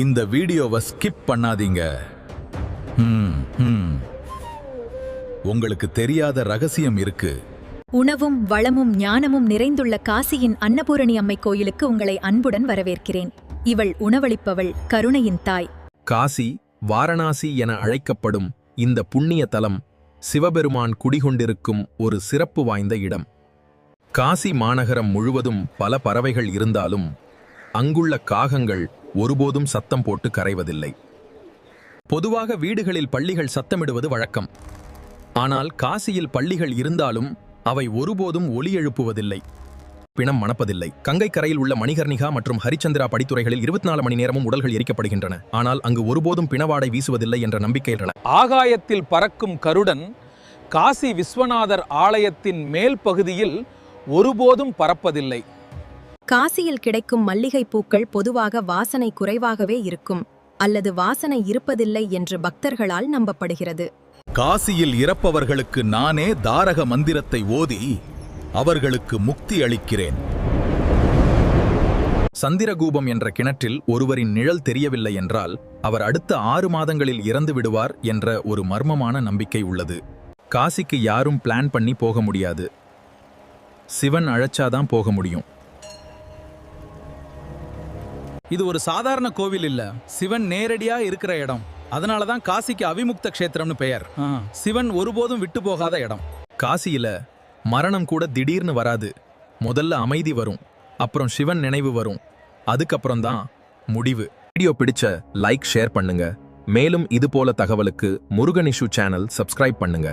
இந்த வீடியோவை ஸ்கிப் பண்ணாதீங்க. உங்களுக்கு தெரியாத ரகசியம் இருக்கு. உணவும் வளமும் ஞானமும் நிறைந்துள்ள காசியின் அன்னபூரணி அம்மை கோயிலுக்கு உங்களை அன்புடன் வரவேற்கிறேன். இவள் உணவளிப்பவள், கருணையின் தாய். காசி, வாரணாசி என அழைக்கப்படும் இந்த புண்ணிய தலம் சிவபெருமான் குடிகொண்டிருக்கும் ஒரு சிறப்பு வாய்ந்த இடம். காசி மாநகரம் முழுவதும் பல பறவைகள் இருந்தாலும் அங்குள்ள காகங்கள் ஒருபோதும் சத்தம் போட்டு கரைவதில்லை. பொதுவாக வீடுகளில் பள்ளிகள் சத்தமிடுவது வழக்கம். ஆனால் காசியில் பள்ளிகள் இருந்தாலும் அவை ஒருபோதும் ஒலி எழுப்புவதில்லை, பிணம் மணப்பதில்லை. கங்கை கரையில் உள்ள மணிகர்ணிகா மற்றும் ஹரிச்சந்திரா படித்துறைகளில் 24 மணி நேரமும் உடல்கள் எரிக்கப்படுகின்றன. ஆனால் அங்கு ஒருபோதும் பிணவாடை வீசுவதில்லை என்ற நம்பிக்கை உள்ளன. ஆகாயத்தில் பறக்கும் கருடன் காசி விஸ்வநாதர் ஆலயத்தின் மேல் பகுதியில் ஒருபோதும் பறப்பதில்லை. காசியில் கிடைக்கும் மல்லிகை பூக்கள் பொதுவாக வாசனை குறைவாகவே இருக்கும் அல்லது வாசனை இருப்பதில்லை என்று பக்தர்களால் நம்பப்படுகிறது. காசியில் இறப்பவர்களுக்கு நானே தாரக மந்திரத்தை ஓதி அவர்களுக்கு முக்தி அளிக்கிறேன். சந்திரகூபம் என்ற கிணற்றில் ஒருவரின் நிழல் தெரியவில்லை என்றால் அவர் அடுத்த 6 மாதங்களில் இறந்து விடுவார் என்ற ஒரு மர்மமான நம்பிக்கை உள்ளது. காசிக்கு யாரும் பிளான் பண்ணி போக முடியாது. சிவன் அழைச்சாதான் போக முடியும். இது ஒரு சாதாரண கோவில் இல்ல, சிவன் நேரடியா இருக்கிற இடம். அதனாலதான் காசிக்கு அவிமுக்த க்ஷேத்திரம்னு பெயர். சிவன் ஒருபோதும் விட்டு போகாத இடம். காசியில மரணம் கூட திடீர்னு வராது. முதல்ல அமைதி வரும், அப்புறம் சிவன் நினைவு வரும், அதுக்கப்புறம் தான் முடிவு. வீடியோ பிடிச்ச லைக், ஷேர் பண்ணுங்க. மேலும் இது போல தகவலுக்கு முருகன் இஷ்யூ சேனல் சப்ஸ்கிரைப் பண்ணுங்க.